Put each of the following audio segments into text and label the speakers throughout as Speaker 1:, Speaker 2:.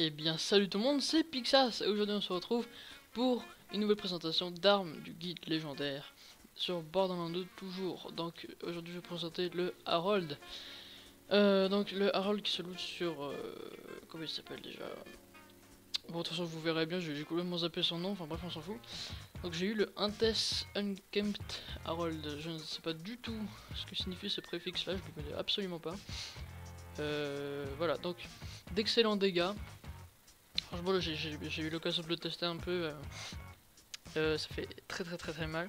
Speaker 1: Eh bien salut tout le monde, c'est Pixas et aujourd'hui on se retrouve pour une nouvelle présentation d'armes du guide légendaire sur Borderlands 2 toujours. Donc aujourd'hui je vais présenter le Harold. Donc le Harold qui se loot sur... comment il s'appelle déjà? Bon de toute façon vous verrez bien, j'ai complètement zappé son nom, enfin bref on s'en fout. Donc j'ai eu le Intess Unkempt Harold, je ne sais pas du tout ce que signifie ce préfixe là, je ne le connais absolument pas. Voilà, donc d'excellents dégâts. Franchement, j'ai eu l'occasion de le tester un peu. Ça fait très mal.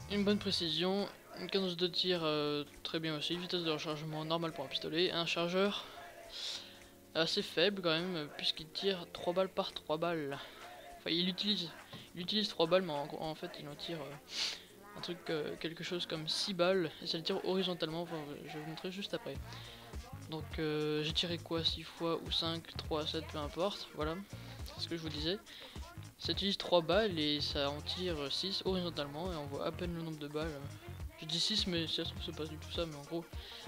Speaker 1: Une bonne précision, une cadence de tir très bien aussi, vitesse de rechargement normale pour un pistolet, un chargeur assez faible quand même, puisqu'il tire 3 balles par 3 balles. Enfin, il utilise 3 balles, mais en fait, il en tire un truc, quelque chose comme 6 balles, et ça le tire horizontalement. Enfin, je vais vous montrer juste après. Donc j'ai tiré quoi, 6 fois ou 5, 3, 7, peu importe, voilà, c'est ce que je vous disais. Ça utilise 3 balles et ça en tire 6 horizontalement et on voit à peine le nombre de balles. Je dis 6 mais si ça se trouve c'est pas du tout ça, mais en gros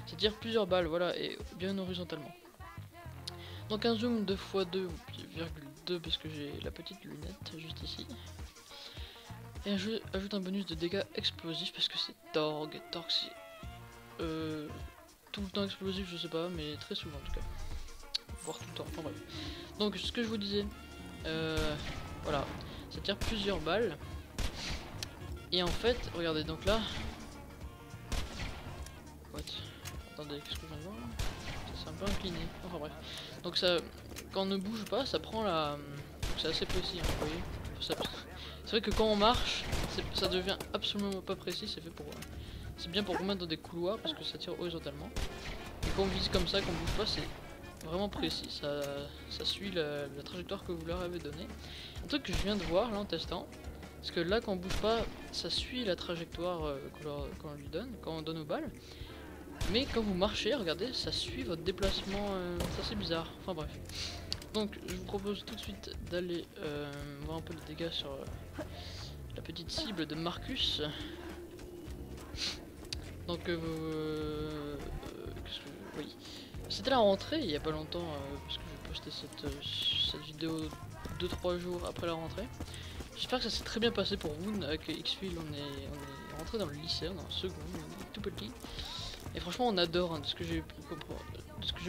Speaker 1: ça tire plusieurs balles, voilà, et bien horizontalement. Donc un zoom 2x2,2 parce que j'ai la petite lunette juste ici. Et je ajoute un bonus de dégâts explosifs parce que c'est Torgue. Torgue c'est... tout le temps explosif, je sais pas, mais très souvent en tout cas. Voire tout le temps, enfin bref. Donc ce que je vous disais, voilà, ça tire plusieurs balles. Et en fait, regardez, donc là... What? Attendez, qu'est-ce que je viens de voir là? C'est un peu incliné, enfin bref. Donc ça, quand on ne bouge pas, ça prend la... C'est assez précis, hein, vous voyez. C'est vrai que quand on marche, ça devient absolument pas précis, c'est fait pour... C'est bien pour remettre dans des couloirs parce que ça tire horizontalement. Et quand on vise comme ça, qu'on bouge pas, c'est vraiment précis. Ça suit la trajectoire que vous leur avez donnée. Un truc que je viens de voir là en testant, parce que là quand on bouge pas, ça suit la trajectoire qu'on lui donne, quand on donne aux balles. Mais quand vous marchez, regardez, ça suit votre déplacement. C'est assez bizarre. Enfin bref. Donc je vous propose tout de suite d'aller voir un peu les dégâts sur la petite cible de Marcus. Donc oui, c'était la rentrée il y a pas longtemps parce que j'ai posté cette vidéo 2-3 jours après la rentrée. J'espère que ça s'est très bien passé pour vous. Avec Xfil on est rentré dans le lycée, on est en seconde, on est tout petit. Et franchement on adore, hein, de ce que j'ai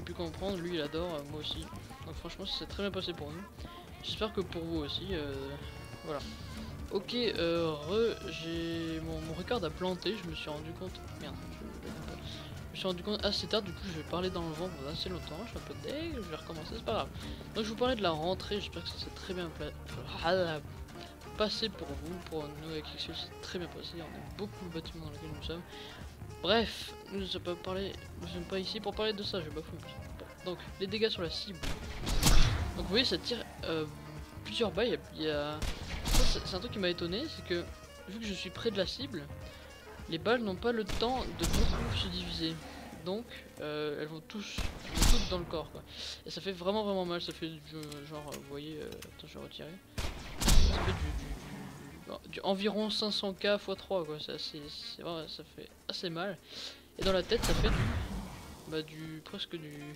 Speaker 1: pu comprendre, lui il adore, moi aussi. Donc franchement ça s'est très bien passé pour nous. J'espère que pour vous aussi, voilà. Ok, j'ai mon record a planté, je me suis rendu compte. Merde, je me suis rendu compte assez tard, du coup je vais parler dans le vent pendant assez longtemps, je suis un peu deg, je vais recommencer, c'est pas grave. Donc je vous parlais de la rentrée, j'espère que ça s'est très bien passé pour vous, pour nous avec Xfil, c'est très bien passé, on a beaucoup de bâtiments dans lesquels nous sommes. Bref, nous ne sommes pas ici pour parler de ça, je vais bafouiller. Donc les dégâts sur la cible. Donc vous voyez ça tire plusieurs balles, c'est un truc qui m'a étonné, c'est que vu que je suis près de la cible, les balles n'ont pas le temps de beaucoup se diviser. Donc elles vont toutes dans le corps quoi. Et ça fait vraiment mal, ça fait du genre, vous voyez, attends je vais retirer. Ça fait du environ 500k x 3 quoi, c'est vrai, ça fait assez mal. Et dans la tête ça fait presque du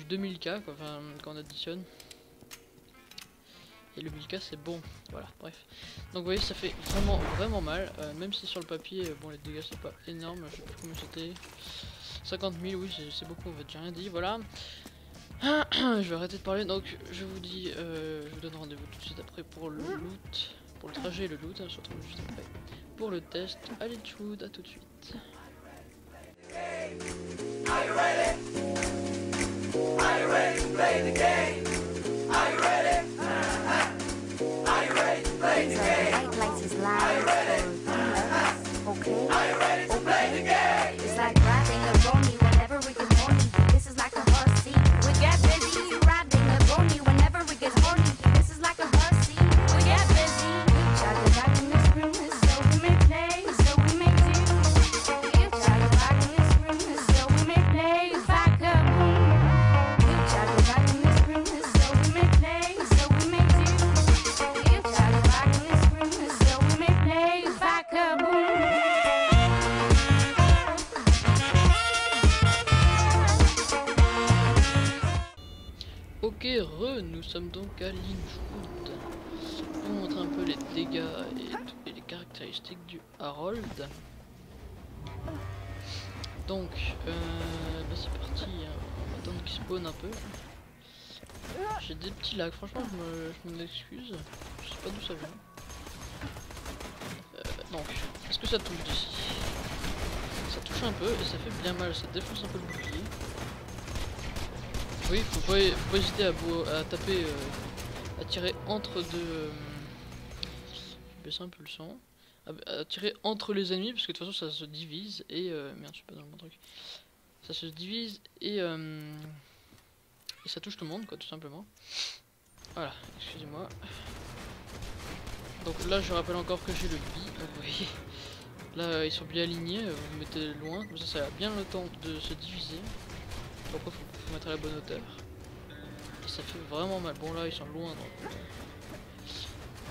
Speaker 1: 2000k quoi, enfin quand on additionne. Et le 1000k c'est bon, voilà, bref. Donc vous voyez ça fait vraiment mal, même si sur le papier, bon les dégâts c'est pas énorme, je sais plus combien c'était. 50 000, oui c'est beaucoup en fait, j'ai rien dit, voilà. Je vais arrêter de parler, donc je vous dis, je vous donne rendez-vous tout de suite après pour le loot, pour le trajet et le loot, on se retrouve juste après. Pour le test, allez tchoud, à tout de suite. Are you ready? Are you ready to play the game? Are you ready? Are you ready to play the game? Are you ready? Okay. Are you ready to play the game? It's like riding a pony whenever we get horny. This is like a hussy. We get busy riding a pony whenever we get horny. This is like a hussy. We get busy. Try to rock in this room, so we may play, so we may do. You try to rock in this room, so we may play, back up. You try to rock in this room, so we may play, so we may do. You try to rock in this room. nous sommes donc à Lynchwood. Pour vous montrer un peu les dégâts et les caractéristiques du Harold. Donc, là c'est parti, hein. On va attendre qu'il spawn un peu. J'ai des petits lags, franchement je m'en excuse, je sais pas d'où ça vient. Donc, est-ce que ça touche d'ici? Ça touche un peu et ça fait bien mal, ça défonce un peu le bouclier. Oui, faut pas hésiter à taper, à tirer entre deux... je baisse un peu le son. À tirer entre les ennemis parce que de toute façon ça se divise et... merde, je suis pas dans le bon truc. Ça se divise et ça touche tout le monde quoi, tout simplement. Voilà, excusez-moi. Donc là je rappelle encore que j'ai le bi, donc vous voyez. Là ils sont bien alignés, vous mettez loin, comme ça a bien le temps de se diviser. Pourquoi faut mettre à la bonne hauteur. Et ça fait vraiment mal. Bon là ils sont loin donc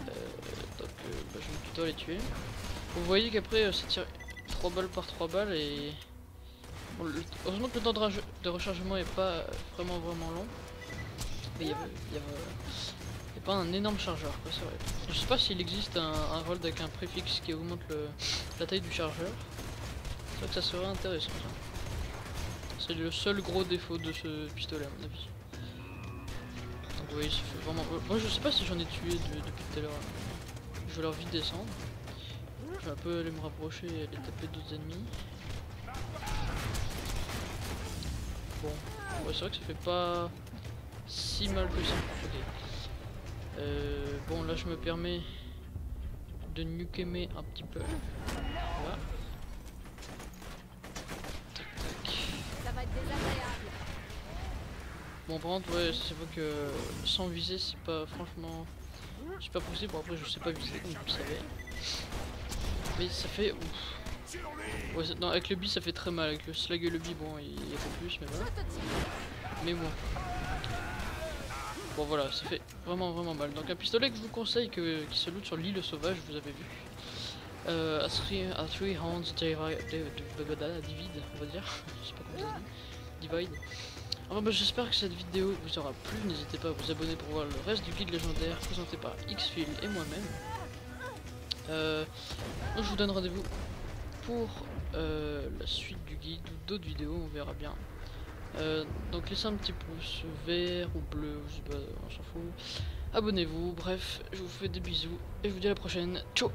Speaker 1: bah, je vais plutôt les tuer. Vous voyez qu'après ça tire 3 balles par 3 balles et... Bon, heureusement que le temps de rechargement est pas vraiment long. Mais il y a pas un énorme chargeur quoi, c'est vrai. Je sais pas s'il existe un rôle avec un préfixe qui augmente la taille du chargeur. C'est vrai que ça serait intéressant ça. C'est le seul gros défaut de ce pistolet à mon avis. Donc oui, ça fait vraiment... Moi je sais pas si j'en ai tué depuis tout à l'heure. Je vais leur vite descendre. Je vais un peu aller me rapprocher et aller taper d'autres ennemis. Bon, ouais, c'est vrai que ça fait pas si mal que ça. Ok. Bon là je me permets de nukemer un petit peu. Voilà. Tac tac.
Speaker 2: Ça va être désagréable.
Speaker 1: Bon par contre ouais c'est vrai que sans viser c'est pas franchement c'est pas possible. Bon après je sais pas viser comme vous le savez. Mais ça fait ouf. Ouais, non, avec le bi ça fait très mal, avec le slag et le bi bon il y a pas plus mais voilà. Mais bon. Bon voilà, ça fait vraiment mal. Donc un pistolet que je vous conseille qui se loot sur l'île sauvage, vous avez vu. À 3 rounds divide, on va dire. Je sais pas comment ça se dit. Divide. Enfin bah, j'espère que cette vidéo vous aura plu, n'hésitez pas à vous abonner pour voir le reste du guide légendaire présenté par Xfil et moi-même. Donc je vous donne rendez-vous pour la suite du guide ou d'autres vidéos, on verra bien. Donc laissez un petit pouce vert ou bleu, je sais pas, on s'en fout. Abonnez-vous, bref, je vous fais des bisous et je vous dis à la prochaine. Ciao.